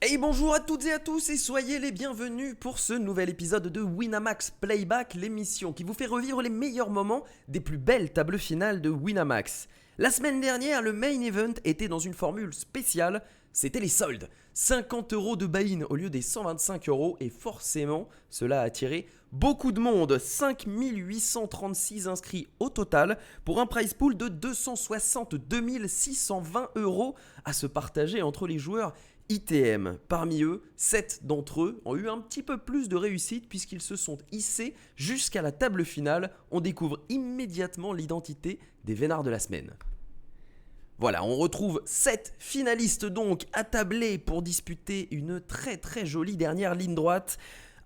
Hey, bonjour à toutes et à tous et soyez les bienvenus pour ce nouvel épisode de Winamax Playback, l'émission qui vous fait revivre les meilleurs moments des plus belles tables finales de Winamax. La semaine dernière, le main event était dans une formule spéciale, c'était les soldes. 50€ de buy-in au lieu des 125€ et forcément, cela a attiré beaucoup de monde. 5836 inscrits au total pour un prize pool de 262 620€ à se partager entre les joueurs ITM. Parmi eux, 7 d'entre eux ont eu un petit peu plus de réussite puisqu'ils se sont hissés jusqu'à la table finale. On découvre immédiatement l'identité des vénards de la semaine. Voilà, on retrouve 7 finalistes donc attablés pour disputer une très jolie dernière ligne droite.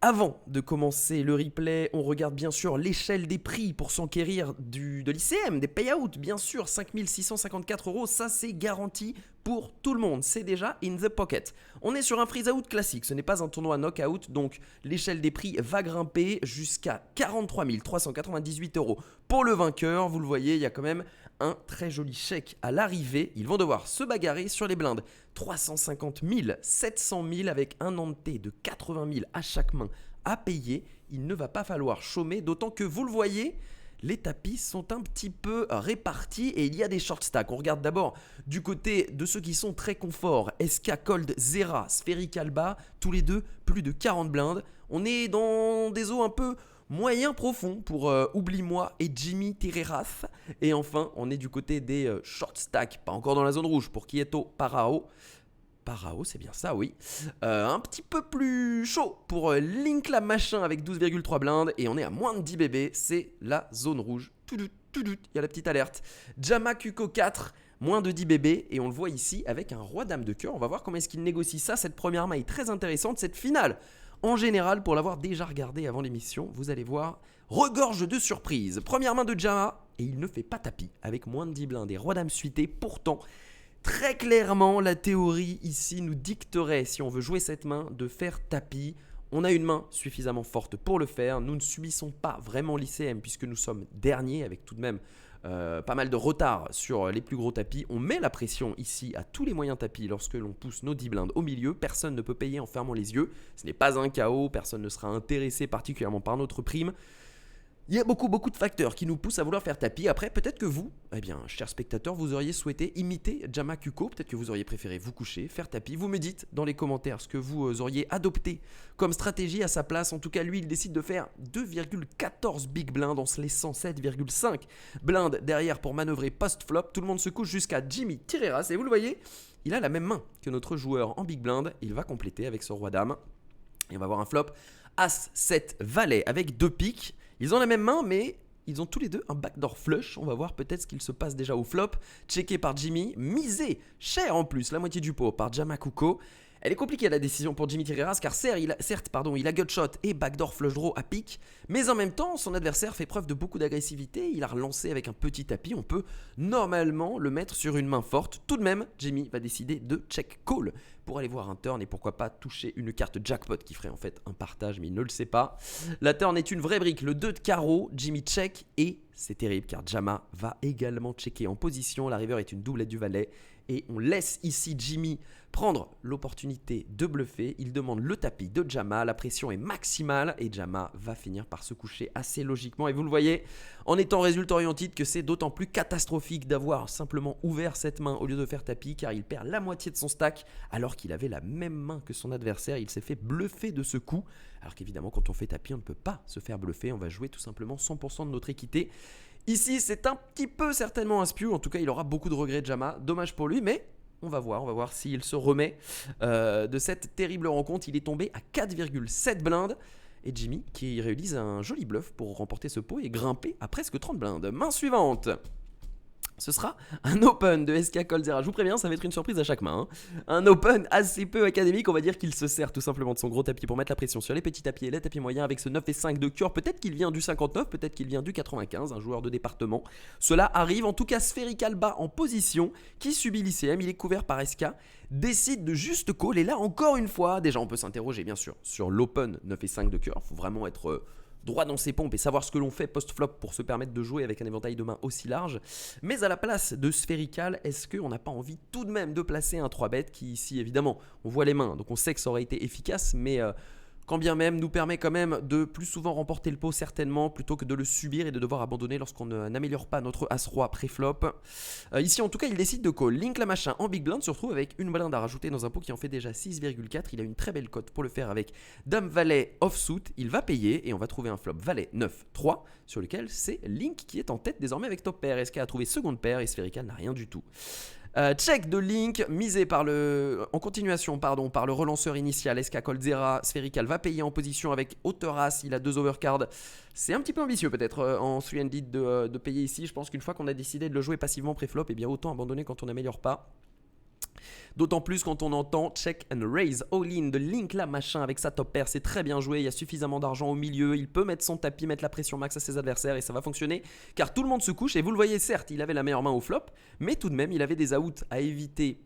Avant de commencer le replay, on regarde bien sûr l'échelle des prix pour s'enquérir de l'ICM, des payouts, bien sûr, 5654€, ça c'est garanti pour tout le monde, c'est déjà in the pocket. On est sur un freeze-out classique, ce n'est pas un tournoi knockout, donc l'échelle des prix va grimper jusqu'à 43 398€ pour le vainqueur. Vous le voyez, il y a quand même un très joli chèque à l'arrivée. Ils vont devoir se bagarrer sur les blindes. 350 000, 700 000 avec un ante de 80 000 à chaque main à payer. Il ne va pas falloir chômer, d'autant que vous le voyez, les tapis sont un petit peu répartis et il y a des short stacks. On regarde d'abord du côté de ceux qui sont très confort. SK Cold Zera, Spherical Alba, tous les deux plus de 40 blindes. On est dans des eaux un peu moyen profond pour Oublie-moi et Jimmy Tireras. Et enfin, on est du côté des short stacks, pas encore dans la zone rouge pour Kieto Parao. Parao, c'est bien ça, oui. Un petit peu plus chaud pour Link la machin avec 12,3 blindes. Et on est à moins de 10 bébés, c'est la zone rouge. Il y a la petite alerte. Jama Kuko 4, moins de 10 bébés. Et on le voit ici avec un roi dame de cœur. On va voir comment est-ce qu'il négocie ça. Cette première main est très intéressante. Cette finale, en général, pour l'avoir déjà regardé avant l'émission, vous allez voir, regorge de surprises. Première main de Jama, et il ne fait pas tapis, avec moins de 10 blindes et roi dame suité. Pourtant, très clairement, la théorie ici nous dicterait, si on veut jouer cette main, de faire tapis. On a une main suffisamment forte pour le faire. Nous ne subissons pas vraiment l'ICM puisque nous sommes derniers avec tout de même pas mal de retard sur les plus gros tapis. On met la pression ici à tous les moyens tapis lorsque l'on pousse nos 10 blindes au milieu. Personne ne peut payer en fermant les yeux. Ce n'est pas un chaos. Personne ne sera intéressé particulièrement par notre prime. Il y a beaucoup de facteurs qui nous poussent à vouloir faire tapis. Après, peut-être que vous, chers spectateurs, vous auriez souhaité imiter Jama Kuko. Peut-être que vous auriez préféré vous coucher, faire tapis. Vous me dites dans les commentaires ce que vous auriez adopté comme stratégie à sa place. En tout cas, lui, il décide de faire 2,14 big blinds en se laissant 7,5 blindes derrière pour manœuvrer post-flop. Tout le monde se couche jusqu'à Jimmy Tireras. Et vous le voyez, il a la même main que notre joueur en big blind. Il va compléter avec son roi dame. Et on va avoir un flop As 7 valet avec 2 piques. Ils ont la même main, mais ils ont tous les deux un backdoor flush. On va voir peut-être ce qu'il se passe déjà au flop. Checké par Jimmy, misé, cher en plus, la moitié du pot par Jama Kuko. Elle est compliquée la décision pour Jimmy Tireras car certes, il a gutshot et backdoor flush draw à pique, mais en même temps, son adversaire fait preuve de beaucoup d'agressivité. Il a relancé avec un petit tapis. On peut normalement le mettre sur une main forte. Tout de même, Jimmy va décider de check call pour aller voir un turn et pourquoi pas toucher une carte jackpot qui ferait en fait un partage, mais il ne le sait pas. La turn est une vraie brique, le 2 de carreau, Jimmy check et c'est terrible car Jama va également checker en position. La river est une doublette du valet et on laisse ici Jimmy prendre l'opportunité de bluffer. Il demande le tapis de Jama, la pression est maximale et Jama va finir par se coucher assez logiquement. Et vous le voyez, en étant résultat oriented, que c'est d'autant plus catastrophique d'avoir simplement ouvert cette main au lieu de faire tapis car il perd la moitié de son stack alors qu'il avait la même main que son adversaire. Il s'est fait bluffer de ce coup. Alors qu'évidemment, quand on fait tapis, on ne peut pas se faire bluffer. On va jouer tout simplement 100% de notre équité. Ici, c'est un petit peu certainement un spew. En tout cas, il aura beaucoup de regrets de Jama. Dommage pour lui, mais on va voir s'il se remet de cette terrible rencontre. Il est tombé à 4,7 blindes. Et Jimmy qui réalise un joli bluff pour remporter ce pot et grimper à presque 30 blindes. Main suivante. Ce sera un open de SK Coldzera. Je vous préviens, ça va être une surprise à chaque main. Un open assez peu académique. On va dire qu'il se sert tout simplement de son gros tapis pour mettre la pression sur les petits tapis et les tapis moyens avec ce 9 et 5 de cœur. Peut-être qu'il vient du 59, peut-être qu'il vient du 95, un joueur de département. Cela arrive. En tout cas, Spherical bas en position qui subit l'ICM. Il est couvert par SK. Décide de juste call. Et là, encore une fois, déjà, on peut s'interroger bien sûr sur l'open 9 et 5 de cœur. Il faut vraiment être droit dans ses pompes et savoir ce que l'on fait post-flop pour se permettre de jouer avec un éventail de mains aussi large. Mais à la place de Sphérical, est-ce qu'on n'a pas envie tout de même de placer un 3-bet qui ici évidemment on voit les mains, donc on sait que ça aurait été efficace, mais quand bien même nous permet quand même de plus souvent remporter le pot certainement plutôt que de le subir et de devoir abandonner lorsqu'on n'améliore pas notre As-Roi pré-flop. Ici en tout cas il décide de call. Link la machin en big blind se retrouve avec une blinde à rajouter dans un pot qui en fait déjà 6,4. Il a une très belle cote pour le faire avec Dame Valet offsuit. Il va payer et on va trouver un flop Valet 9-3 sur lequel c'est Link qui est en tête désormais avec top pair. SK a trouvé seconde paire et Sphérical n'a rien du tout. Check de Link, misé en continuation par le relanceur initial SK Coldzera. Sphérical va payer en position avec hauteur As, il a 2 overcards. C'est un petit peu ambitieux peut-être en 3-handed de payer ici. Je pense qu'une fois qu'on a décidé de le jouer passivement pré-flop, eh bien autant abandonner quand on n'améliore pas. D'autant plus quand on entend check and raise all-in de Link la machin avec sa top pair, c'est très bien joué, il y a suffisamment d'argent au milieu, il peut mettre son tapis, mettre la pression max à ses adversaires et ça va fonctionner car tout le monde se couche et vous le voyez certes, il avait la meilleure main au flop, mais tout de même il avait des outs à éviter.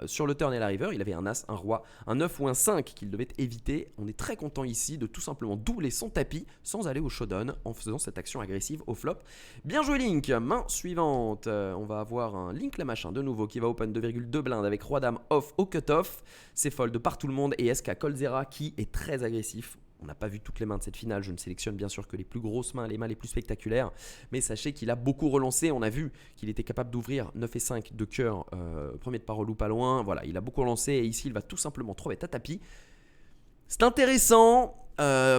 Sur le turn et la river, il avait un As, un Roi, un 9 ou un 5 qu'il devait éviter. On est très content ici de tout simplement doubler son tapis sans aller au showdown en faisant cette action agressive au flop. Bien joué Link, main suivante. On va avoir un Link la machin de nouveau qui va open 2,2 blindes avec Roi Dame off au cut-off. C'est fold par tout le monde et SK Coldzera qui est très agressif. On n'a pas vu toutes les mains de cette finale, je ne sélectionne bien sûr que les plus grosses mains, les mains les plus spectaculaires. Mais sachez qu'il a beaucoup relancé, on a vu qu'il était capable d'ouvrir 9 et 5 de cœur, premier de parole ou pas loin. Voilà, il a beaucoup relancé et ici il va tout simplement 3 bêtes à tapis. C'est intéressant.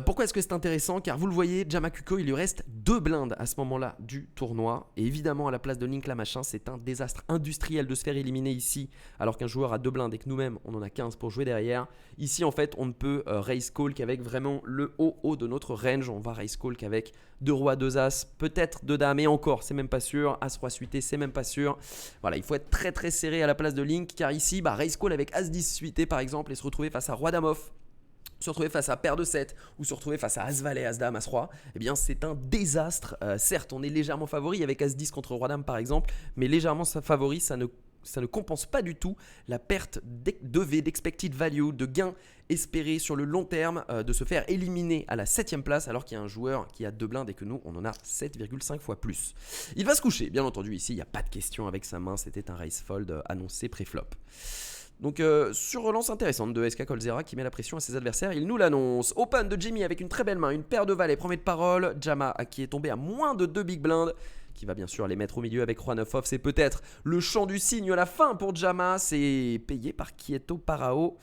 Pourquoi est-ce que c'est intéressant? Car vous le voyez, Jamakuko, il lui reste 2 blindes à ce moment-là du tournoi. Et évidemment, à la place de Link la machin, c'est un désastre industriel de se faire éliminer ici. Alors qu'un joueur a 2 blindes et que nous-mêmes, on en a 15 pour jouer derrière. Ici, en fait, on ne peut raise call qu'avec vraiment le haut de notre range. On va raise call qu'avec 2 rois, 2 as, peut-être 2 dames. Et encore, c'est même pas sûr. As, roi suité, c'est même pas sûr. Voilà, il faut être très très serré à la place de Link. Car ici, raise call avec as 10 suité par exemple et se retrouver face à roi dame off, se retrouver face à paire de 7 ou se retrouver face à As-Valet, As-Dame, As-Roi, eh bien c'est un désastre. Certes, on est légèrement favori avec As-10 contre Roi-Dame par exemple, mais légèrement favori, ça ne compense pas du tout la perte d'EV, d'expected value, de gain espéré sur le long terme, de se faire éliminer à la 7ème place alors qu'il y a un joueur qui a 2 blindes et que nous, on en a 7,5 fois plus. Il va se coucher, bien entendu, ici, il n'y a pas de question avec sa main, c'était un raise fold annoncé pré-flop. Donc sur relance intéressante de SK Coldzera qui met la pression à ses adversaires, il nous l'annonce. Open de Jimmy avec une très belle main, une paire de valets, premier de parole. Jama qui est tombé à moins de 2 big blinds, qui va bien sûr les mettre au milieu avec Roi 9 off. C'est peut-être le chant du cygne à la fin pour Jama, c'est payé par Quieto Parao.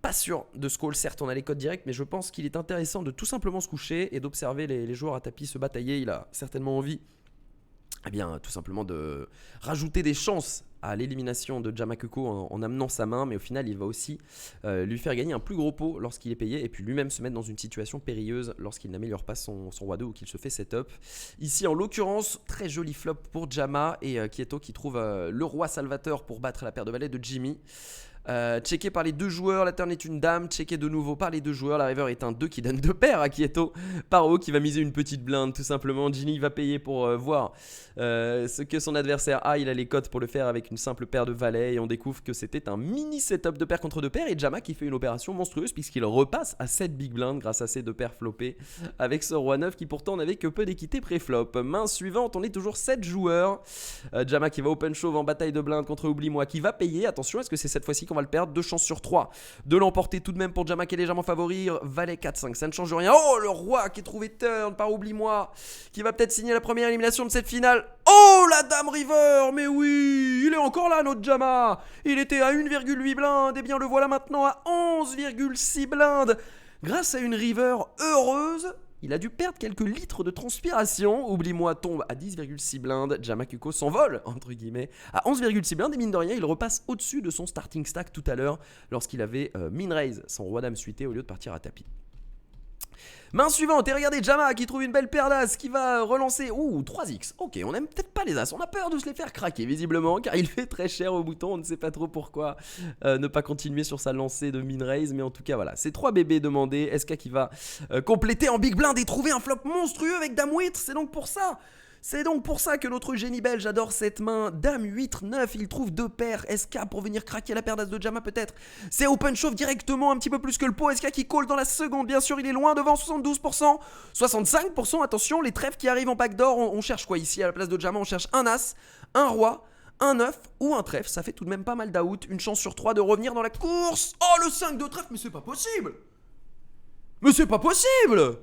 Pas sûr de ce call, certes on a les codes directs, mais je pense qu'il est intéressant de tout simplement se coucher et d'observer les joueurs à tapis se batailler. Il a certainement envie, eh bien, tout simplement de rajouter des chances à l'élimination de Jamakuko en amenant sa main, mais au final il va aussi lui faire gagner un plus gros pot lorsqu'il est payé et puis lui-même se mettre dans une situation périlleuse lorsqu'il n'améliore pas son roi 2 ou qu'il se fait setup. Ici en l'occurrence, très joli flop pour Jama et Quieto qui trouve le roi salvateur pour battre la paire de valets de Jimmy. Checké par les 2 joueurs, la turn est une dame, checké de nouveau par les 2 joueurs, la river est un 2 qui donne 2 paires à Quieto, Paro qui va miser une petite blinde tout simplement, Ginny va payer pour voir ce que son adversaire a, il a les cotes pour le faire avec une simple paire de valets et on découvre que c'était un mini setup de paires contre 2 paires et Jama qui fait une opération monstrueuse puisqu'il repasse à 7 big blinds grâce à ces 2 paires floppées avec ce roi 9 qui pourtant n'avait que peu d'équité pré-flop. Main suivante, on est toujours 7 joueurs, Jama qui va open shove en bataille de blindes contre Oublie-moi qui va payer, attention est-ce que c'est cette fois-ci qu'on va le perdre, 2 chances sur 3 de l'emporter tout de même pour Jama qui est légèrement favori, valet 4-5, ça ne change rien. Oh le roi qui est trouvé turn par Oublie-moi, qui va peut-être signer la première élimination de cette finale. Oh la dame river, mais oui, il est encore là notre Jama, il était à 1,8 blindes, et bien le voilà maintenant à 11,6 blindes, grâce à une river heureuse. Il a dû perdre quelques litres de transpiration. Oublie-moi tombe à 10,6 blindes. Jamakuko s'envole, entre guillemets, à 11,6 blindes. Et mine de rien, il repasse au-dessus de son starting stack tout à l'heure lorsqu'il avait min raise son roi dame suité au lieu de partir à tapis. Main suivante, et regardez Jama qui trouve une belle paire d'as qui va relancer. Ouh, 3x. Ok, on n'aime peut-être pas les as. On a peur de se les faire craquer, visiblement, car il fait très cher au bouton. On ne sait pas trop pourquoi ne pas continuer sur sa lancée de min raise. Mais en tout cas, voilà, c'est 3 bébés demandés. SK qui va compléter en big blind et trouver un flop monstrueux avec dame 8. C'est donc pour ça. C'est donc pour ça que notre génie belge adore cette main. Dame 8-9, il trouve 2 paires. SK pour venir craquer la paire d'as de Jama peut-être. C'est open shove directement, un petit peu plus que le pot. SK qui call dans la seconde, bien sûr, il est loin devant, 72%. 65%, attention, les trèfles qui arrivent en backdoor. On cherche quoi ici à la place de Jama? On cherche un as, un roi, un 9 ou un trèfle. Ça fait tout de même pas mal d'out. Une chance sur 3 de revenir dans la course. Oh, le 5 de trèfle, mais c'est pas possible! Mais c'est pas possible!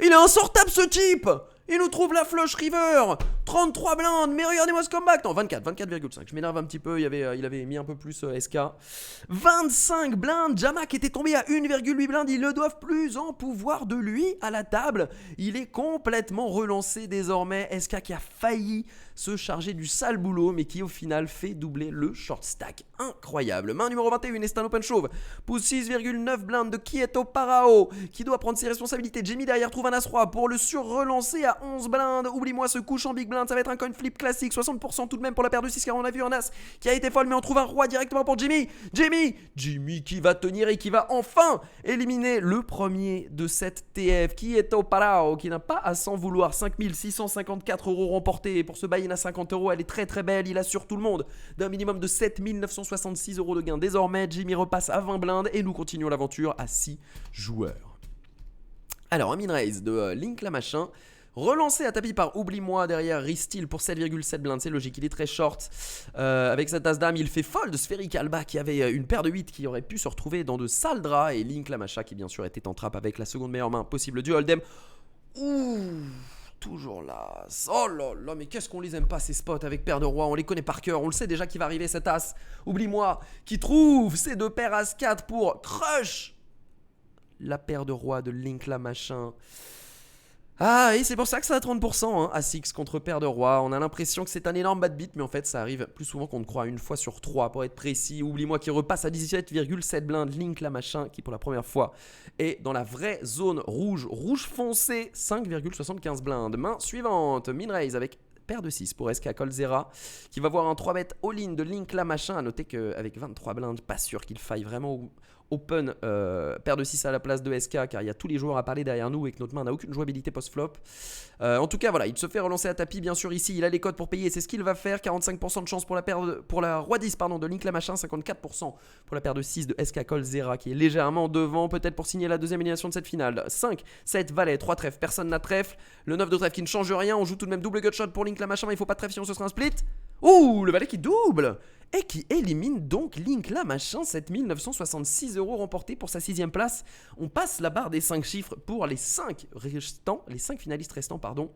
Il est insortable ce type! Il nous trouve la flush river. 33 blindes, mais regardez-moi ce comeback. Non, 24,5. Je m'énerve un petit peu, il avait mis un peu plus SK. 25 blindes, Jama qui était tombé à 1,8 blindes. Ils ne doivent plus en pouvoir de lui à la table. Il est complètement relancé désormais. SK qui a failli se charger du sale boulot, mais qui au final fait doubler le short stack. Incroyable. Main numéro 21, est un open shove. Pousse 6,9 blindes de Kieto Parao, qui doit prendre ses responsabilités. Jimmy derrière trouve un as-roi pour le sur-relancer à 11 blindes. Oublie-moi ce couche en big blind, ça va être un coin flip classique. 60% tout de même pour la paire de 6, car on a vu un as qui a été folle, mais on trouve un roi directement pour Jimmy. Jimmy qui va tenir et qui va enfin éliminer le premier de cette TF. Kieto Parao, qui n'a pas à s'en vouloir. 5654 € remportés pour ce buy-in à 50 €. Elle est très très belle, il assure tout le monde d'un minimum de 7966 € de gain. Désormais, Jimmy repasse à 20 blindes et nous continuons l'aventure à 6 joueurs. Alors, un min-raise de Link la machin. Relancé à tapis par Oublie-moi derrière Ristil pour 7,7 blindes, c'est logique, il est très short. Avec cette as-dame, il fait fold Spheric Alba qui avait une paire de 8 qui aurait pu se retrouver dans de sales draps. Et Link la macha qui bien sûr était en trappe avec la seconde meilleure main possible du hold'em. Ouh, toujours là. Oh là là, mais qu'est-ce qu'on les aime pas ces spots avec paire de roi, on les connaît par cœur, on le sait déjà qui va arriver cet as. Oublie-moi qui trouve ces 2 paires as 4 pour crush la paire de roi de Link la machin. Ah, et c'est pour ça que ça a 30% hein, à 6 contre paire de roi. On a l'impression que c'est un énorme bad beat, mais en fait ça arrive plus souvent qu'on ne croit, une fois sur 3 pour être précis. Oublie-moi qui repasse à 17,7 blindes. Link la machin qui pour la première fois est dans la vraie zone rouge, rouge foncé, 5,75 blindes. Main suivante, min-raise avec paire de 6 pour SK Colzera qui va voir un 3-bet all-in de Link la machin. À noter qu'avec 23 blindes, pas sûr qu'il faille vraiment open paire de 6 à la place de SK, car il y a tous les joueurs à parler derrière nous et que notre main n'a aucune jouabilité post-flop. En tout cas voilà, il se fait relancer à tapis bien sûr ici, il a les codes pour payer, c'est ce qu'il va faire. 45% de chance pour la roi 10 pardon, de Link la machin, 54% pour la paire de 6 de SK Colzera qui est légèrement devant, peut-être pour signer la deuxième élimination de cette finale. 5, 7, valet, 3 trèfles, personne n'a trèfle, le 9 de trèfle qui ne change rien, on joue tout de même double gutshot pour Link la machin, mais il faut pas de trèfle sinon ce sera un split. Ouh, le valet qui double et qui élimine donc Link la machin. 7966 € remportés pour sa 6ème place. On passe la barre des 5 chiffres pour les 5 finalistes restants, pardon.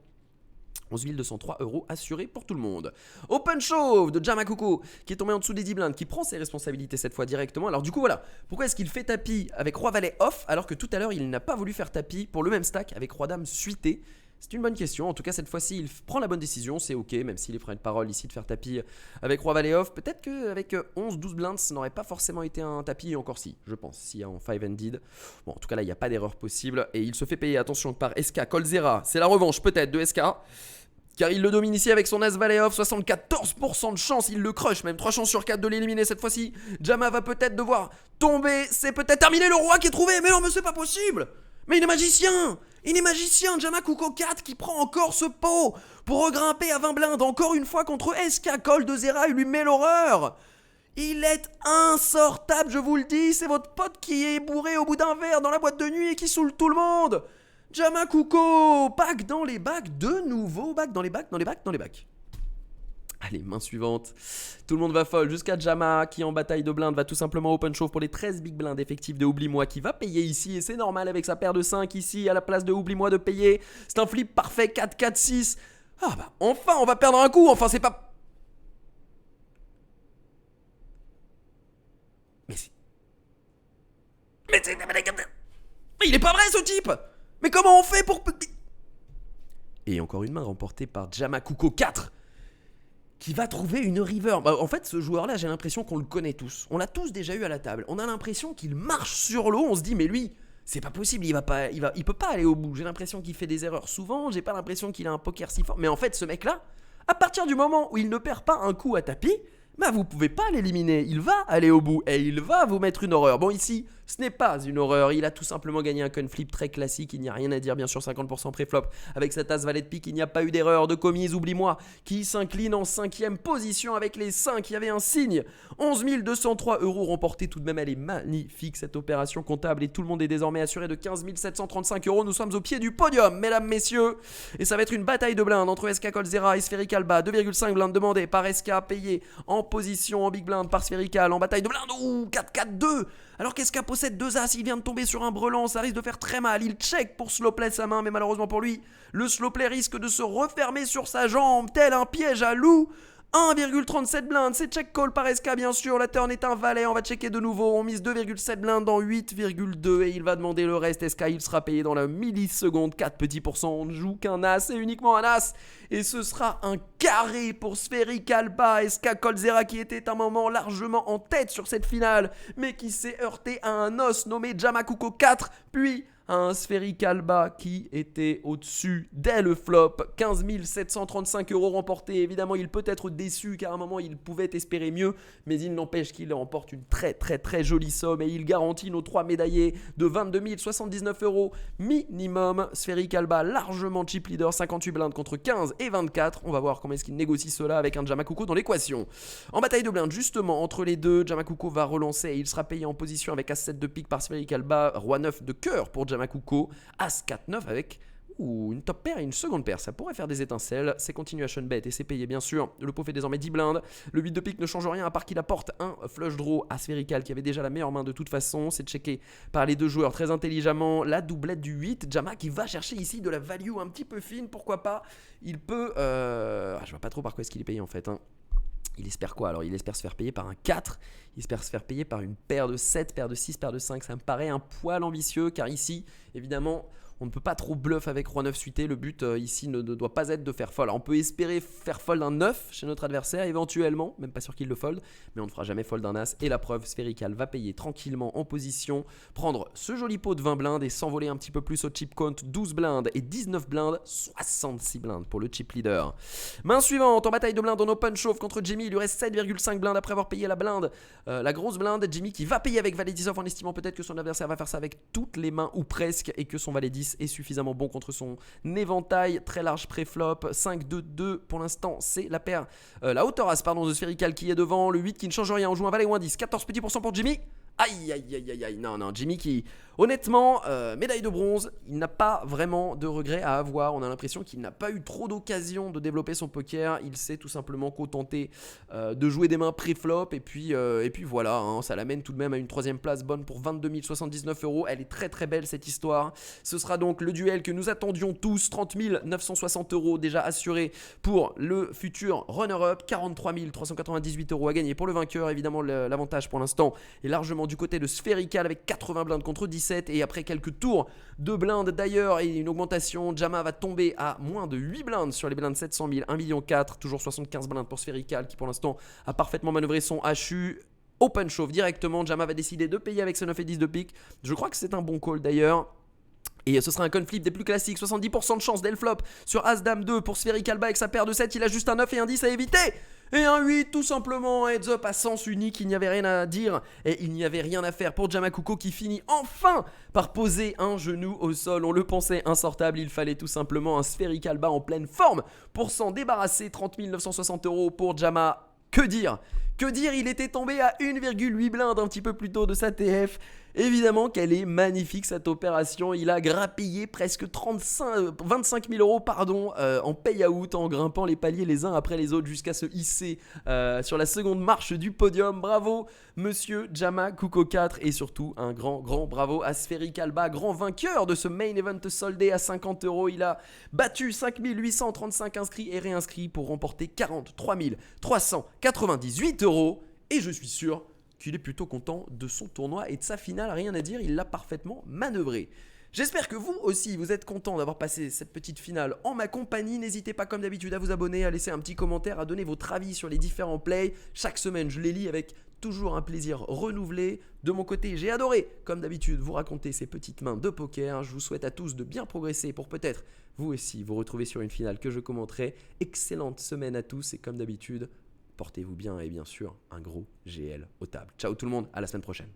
11 203 € assurés pour tout le monde. Open shove de Jamakuko qui est tombé en dessous des 10 blindes, qui prend ses responsabilités cette fois directement. Alors du coup voilà, pourquoi est-ce qu'il fait tapis avec roi valet off alors que tout à l'heure il n'a pas voulu faire tapis pour le même stack avec roi dame suité? C'est une bonne question, en tout cas cette fois-ci il prend la bonne décision, c'est ok, même s'il est prêt de parole ici de faire tapis avec roi valet off. Peut-être qu'avec 11-12 blindes ça n'aurait pas forcément été un tapis, et encore si, je pense, si en 5-handed. Bon en tout cas là il n'y a pas d'erreur possible et il se fait payer, attention, par SK Colzera, c'est la revanche peut-être de SK. Car il le domine ici avec son as valet off, 74% de chance, il le crush, même 3 chances sur 4 de l'éliminer cette fois-ci. Jama va peut-être devoir tomber, c'est peut-être terminé, le roi qui est trouvé, mais non mais c'est pas possible. Mais il est magicien, Jamakuko 4 qui prend encore ce pot pour regrimper à 20 blindes, encore une fois contre SK Colzera, il lui met l'horreur. Il est insortable, je vous le dis, c'est votre pote qui est bourré au bout d'un verre dans la boîte de nuit et qui saoule tout le monde. Jamakuko, back dans les bacs, de nouveau, back dans les bacs. Allez, main suivante. Tout le monde va fold jusqu'à Jama qui en bataille de blindes va tout simplement open shove pour les 13 big blindes effectifs de Oublie-moi qui va payer ici. Et c'est normal avec sa paire de 5 ici à la place de Oublie-moi de payer. C'est un flip parfait, 4-4-6. Ah bah enfin on va perdre un coup, enfin c'est pas... Mais il est pas vrai ce type. Mais comment on fait pour... Et encore une main remportée par Jamakuko 4 qui va trouver une river. En fait, ce joueur-là, j'ai l'impression qu'on le connaît tous. On l'a tous déjà eu à la table. On a l'impression qu'il marche sur l'eau. On se dit, mais lui, c'est pas possible. Il peut pas aller au bout. J'ai l'impression qu'il fait des erreurs souvent. J'ai pas l'impression qu'il a un poker si fort. Mais en fait, ce mec-là, à partir du moment où il ne perd pas un coup à tapis, bah vous pouvez pas l'éliminer. Il va aller au bout et il va vous mettre une horreur. Bon, ici, Ce n'est pas une horreur, il a tout simplement gagné un coin flip très classique, il n'y a rien à dire, bien sûr 50% préflop. Avec cette as valet de pique, il n'y a pas eu d'erreur de commise, oublie-moi, qui s'incline en 5ème position avec les 5, il y avait un signe. 11 203 € remportés, tout de même elle est magnifique cette opération comptable et tout le monde est désormais assuré de 15 735 €. Nous sommes au pied du podium, mesdames, messieurs, et ça va être une bataille de blindes entre SK Coldzera et Spherical Bas. 2,5 blindes demandées par SK, payé en position en big blind par Spherical, en bataille de blindes. Ouh, 4-4-2. Alors qu'SK possède 2 as, il vient de tomber sur un brelan, ça risque de faire très mal. Il check pour slowplay sa main, mais malheureusement pour lui, le slowplay risque de se refermer sur sa jambe, tel un piège à loup. 1,37 blindes, c'est check call par SK bien sûr, la turn est un valet, on va checker de nouveau, on mise 2,7 blindes dans 8,2 et il va demander le reste. SK, il sera payé dans la milliseconde, 4 petits pourcents, on ne joue qu'un as et uniquement un as et ce sera un carré pour Spherical Bas. SK Coldzera qui était un moment largement en tête sur cette finale mais qui s'est heurté à un os nommé Jamakuko 4 puis un Spherical Bas qui était au-dessus dès le flop. 15 735 € remportés. Évidemment, il peut être déçu car à un moment, il pouvait espérer mieux. Mais il n'empêche qu'il remporte une très jolie somme et il garantit nos 3 médaillés de 22 079 € minimum. Spherical Bas largement chip leader, 58 blindes contre 15 et 24. On va voir comment est-ce qu'il négocie cela avec un Jamakuko dans l'équation. En bataille de blindes, justement, entre les deux, Jamakuko va relancer et il sera payé en position avec As-7 de pique par Spherical Bas, Roi 9 de cœur pour Jamakuko, As 4-9 avec une top paire et une seconde paire, ça pourrait faire des étincelles. C'est continuation bet et c'est payé bien sûr. Le pot fait désormais 10 blindes. Le 8 de pique ne change rien à part qu'il apporte un flush draw à Spherical qui avait déjà la meilleure main de toute façon. C'est checké par les deux joueurs très intelligemment. La doublette du 8, Jama qui va chercher ici de la value un petit peu fine, pourquoi pas. Il peut... je vois pas trop par quoi est-ce qu'il est payé en fait. Il espère quoi? Alors il espère se faire payer par un 4, il espère se faire payer par une paire de 7, paire de 6, paire de 5. Ça me paraît un poil ambitieux car ici, évidemment, on ne peut pas trop bluff avec Roi 9 suité. Le but ici ne doit pas être de faire fold. Alors, on peut espérer faire fold un 9 chez notre adversaire éventuellement, même pas sûr qu'il le fold, mais on ne fera jamais fold un as. Et la preuve, Spherical va payer tranquillement en position, prendre ce joli pot de 20 blindes et s'envoler un petit peu plus au chip count. 12 blindes et 19 blindes, 66 blindes pour le chip leader. Main suivante, en bataille de blindes en open chauve contre Jimmy. Il lui reste 7,5 blindes après avoir payé la blinde, la grosse blinde. Jimmy qui va payer avec valet 10 off en estimant peut-être que son adversaire va faire ça avec toutes les mains ou presque et que son valet 10 est suffisamment bon contre son éventail. Très large préflop, 5-2-2 pour l'instant, c'est la paire, la hauteur as pardon de Spherical qui est devant, le 8 qui ne change rien, on joue un valet ou un 10, 14 petits pourcents pour Jimmy. Aïe, non, Jimmy qui, honnêtement, médaille de bronze, il n'a pas vraiment de regrets à avoir. On a l'impression qu'il n'a pas eu trop d'occasion de développer son poker. Il s'est tout simplement contenté de jouer des mains pré-flop. Et puis voilà, ça l'amène tout de même à une 3ème place bonne pour 22 079 €. Elle est très belle cette histoire. Ce sera donc le duel que nous attendions tous. 30 960 € déjà assurés pour le futur runner-up. 43 398 € à gagner pour le vainqueur. Évidemment, l'avantage pour l'instant est largement du côté de Spherical avec 80 blindes contre 17 et après quelques tours de blindes d'ailleurs et une augmentation, Jama va tomber à moins de 8 blindes sur les blindes 700 000, 1,4 million, toujours 75 blindes pour Spherical qui pour l'instant a parfaitement manœuvré son HU. Open chauve directement, Jama va décider de payer avec ce 9 et 10 de pique. Je crois que c'est un bon call d'ailleurs. Et ce sera un conflip des plus classiques, 70% de chance d'El-flop sur As-Dame 2 pour Spherical Bas avec sa paire de 7, il a juste un 9 et un 10 à éviter. Et un 8 tout simplement, heads up à sens unique, il n'y avait rien à dire et il n'y avait rien à faire pour Jamakuko qui finit enfin par poser un genou au sol. On le pensait insortable, il fallait tout simplement un Spherical Bas en pleine forme pour s'en débarrasser. 30 960 € pour Jama. Que dire, il était tombé à 1,8 blinde un petit peu plus tôt de sa TF. Évidemment qu'elle est magnifique cette opération, il a grappillé presque 25 000 € en payout en grimpant les paliers les uns après les autres jusqu'à se hisser sur la seconde marche du podium. Bravo monsieur Jamakuko 4 et surtout un grand bravo à Spherical Bas, grand vainqueur de ce main event soldé à 50 €. Il a battu 5 835 inscrits et réinscrits pour remporter 43 398 € et je suis sûr qu'il est plutôt content de son tournoi et de sa finale, rien à dire, il l'a parfaitement manœuvré. J'espère que vous aussi, vous êtes content d'avoir passé cette petite finale en ma compagnie. N'hésitez pas comme d'habitude à vous abonner, à laisser un petit commentaire, à donner votre avis sur les différents plays. Chaque semaine, je les lis avec toujours un plaisir renouvelé. De mon côté, j'ai adoré, comme d'habitude, vous raconter ces petites mains de poker. Je vous souhaite à tous de bien progresser pour peut-être, vous aussi, vous retrouver sur une finale que je commenterai. Excellente semaine à tous et comme d'habitude, portez-vous bien et bien sûr, un gros GL au table. Ciao tout le monde, à la semaine prochaine.